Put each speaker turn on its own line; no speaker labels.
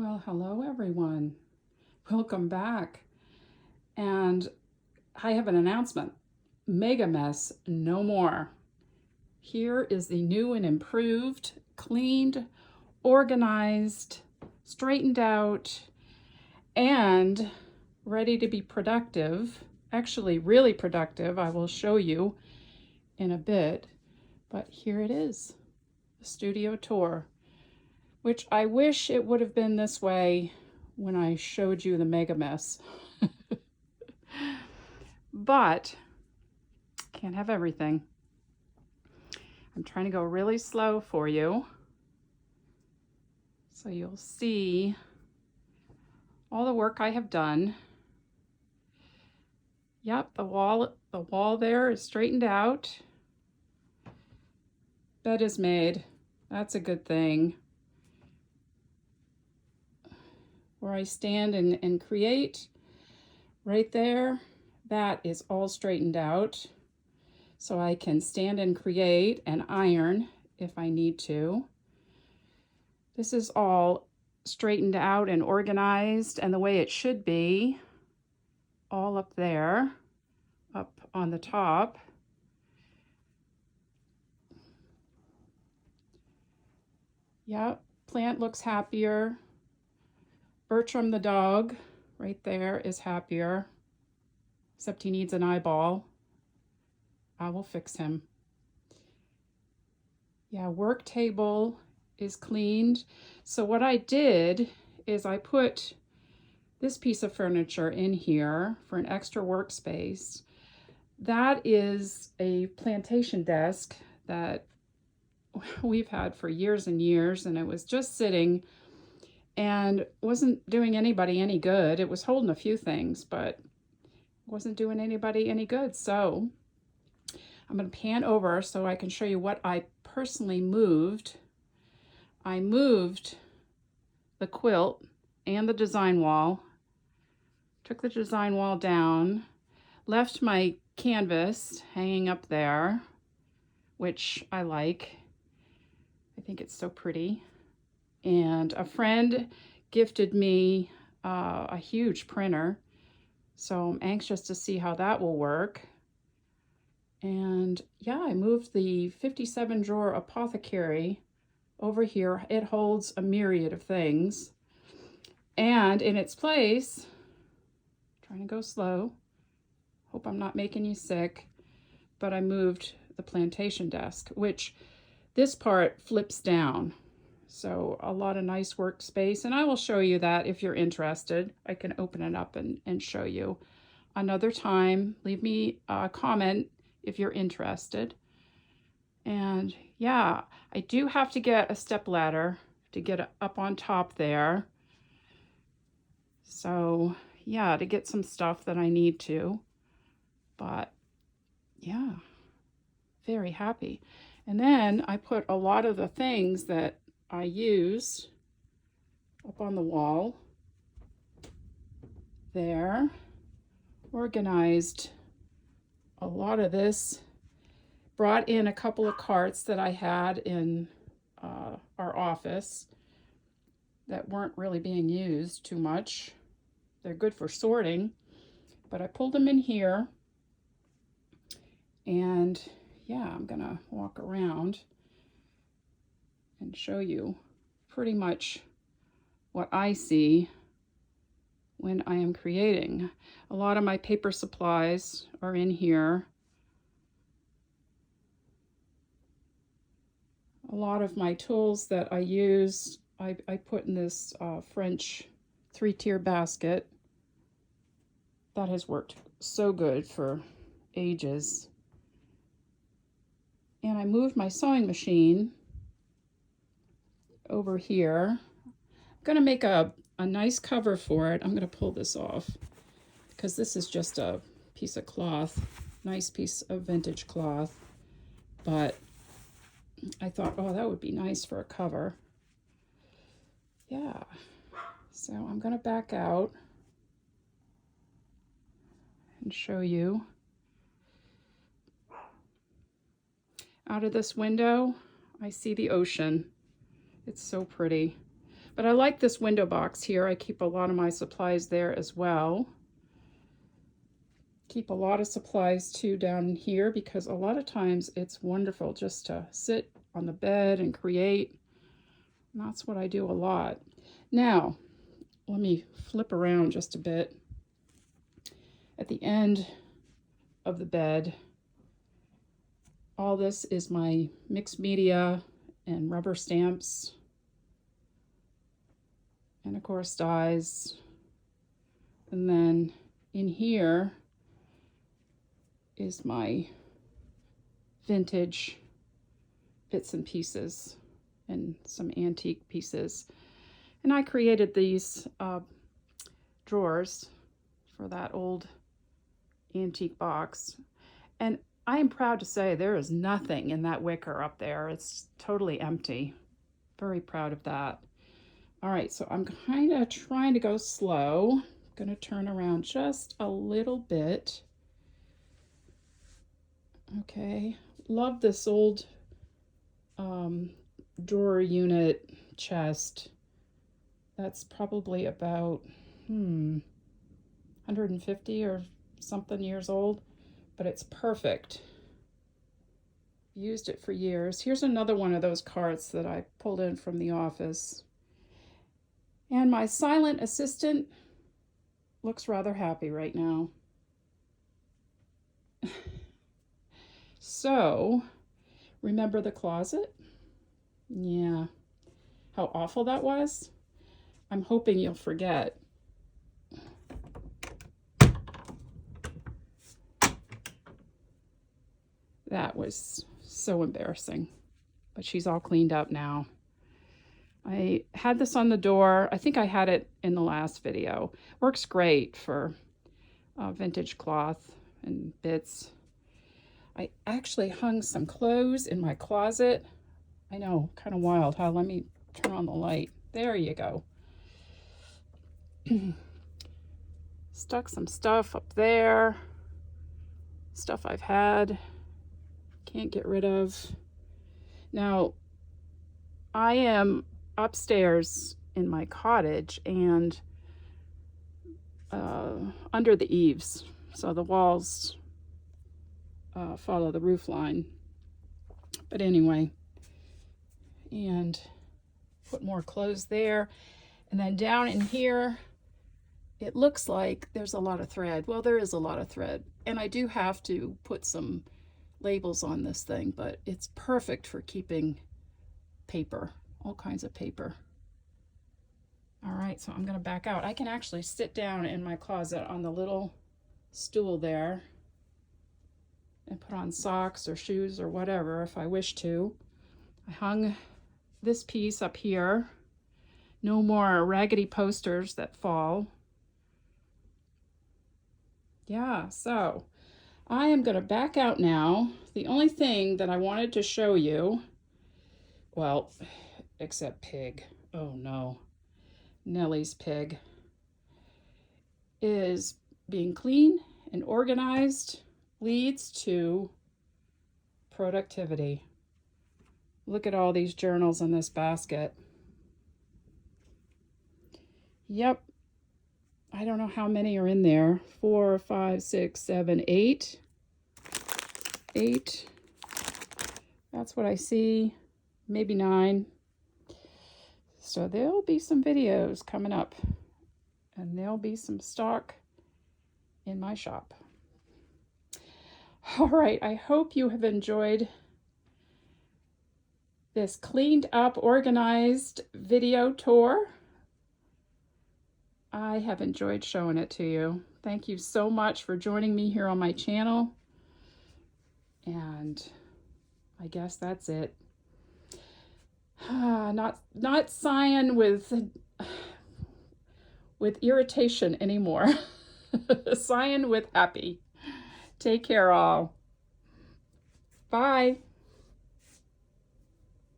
Well, hello everyone. Welcome back. And I have an announcement. Mega mess no more. Here is the new and improved, cleaned, organized, straightened out, and ready to be productive. Actually, really productive. I will show you in a bit. But here it is, the studio tour, which I wish it would have been this way when I showed you the mega mess. But can't have everything. I'm trying to go really slow for you so you'll see all the work I have done. Yep, the wall there is straightened out. Bed is made. That's a good thing. Where I stand and create, right there, that is all straightened out. So I can stand and create and iron if I need to. This is all straightened out and organized and the way it should be, all up there, up on the top. Yep, plant looks happier. Bertram the dog, right there, is happier, except he needs an eyeball. I will fix him. Yeah, work table is cleaned. So what I did is I put this piece of furniture in here for an extra workspace. That is a plantation desk that we've had for years and years, and it was just sitting and wasn't doing anybody any good. It was holding a few things, but wasn't doing anybody any good. So I'm going to pan over so I can show you what I personally moved. I moved the quilt and the design wall, took the design wall down, left my canvas hanging up there, which I like. I think it's so pretty. And a friend gifted me a huge printer, so I'm anxious to see how that will work. And yeah, I moved the 57 drawer apothecary over here. It holds a myriad of things. And in its place, trying to go slow, hope I'm not making you sick, but I moved the plantation desk, which this part flips down. So a lot of nice workspace, and I will show you that if you're interested. I can open it up and show you another time. Leave me a comment if you're interested. And yeah, I do have to get a step ladder to get up on top there. So yeah, to get some stuff that I need to. But yeah, very happy. And then I put a lot of the things that I used up on the wall there, organized a lot of this, brought in a couple of carts that I had in our office that weren't really being used too much. They're good for sorting, but I pulled them in here. And yeah, I'm gonna walk around and show you pretty much what I see when I am creating. A lot of my paper supplies are in here. A lot of my tools that I use, I put in this French 3-tier basket. That has worked so good for ages. And I moved my sewing machine over here. I'm gonna make a nice cover for it. I'm gonna pull this off because this is just a piece of cloth, nice piece of vintage cloth. But I thought, oh, that would be nice for a cover. Yeah, so I'm gonna back out and show you. Out of this window, I see the ocean. It's so pretty. But I like this window box here. I keep a lot of my supplies there as well. Keep a lot of supplies too down here because a lot of times it's wonderful just to sit on the bed and create. And that's what I do a lot. Now, let me flip around just a bit. At the end of the bed, all this is my mixed media and rubber stamps. And of course dies. And then in here is my vintage bits and pieces and some antique pieces. And I created these drawers for that old antique box. And I am proud to say there is nothing in that wicker up there. It's totally empty. Very proud of that. All right, so I'm kind of trying to go slow. I'm going to turn around just a little bit. Okay, love this old drawer unit chest. That's probably about 150 or something years old, but it's perfect. Used it for years. Here's another one of those carts that I pulled in from the office. And my silent assistant looks rather happy right now. So, remember the closet? Yeah. How awful that was? I'm hoping you'll forget. That was so embarrassing. But she's all cleaned up now. I had this on the door. I think I had it in the last video. Works great for vintage cloth and bits. I actually hung some clothes in my closet. I know, kind of wild, huh? Let me turn on the light. There you go. Stuck some stuff up there. Stuff I've had. Can't get rid of. Now, I am upstairs in my cottage and under the eaves. So the walls follow the roof line. But anyway, and put more clothes there. And then down in here, it looks like there's a lot of thread. Well, there is a lot of thread. And I do have to put some labels on this thing, but it's perfect for keeping paper, all kinds of paper. All right, so I'm gonna back out. I can actually sit down in my closet on the little stool there and put on socks or shoes or whatever if I wish to. I hung this piece up here. No more raggedy posters that fall. Yeah, so I am going to back out now. The only thing that I wanted to show you, well, except pig, oh no, Nellie's pig, is being clean and organized leads to productivity. Look at all these journals in this basket. Yep. I don't know how many are in there. 4, 5, 6, 7, 8. 8. That's what I see. Maybe 9. So there'll be some videos coming up. And there'll be some stock in my shop. All right. I hope you have enjoyed this cleaned up, organized video tour. I have enjoyed showing it to you. Thank you so much for joining me here on my channel. And I guess that's it. Not sighing with irritation anymore. Sighing with happy. Take care all. Bye.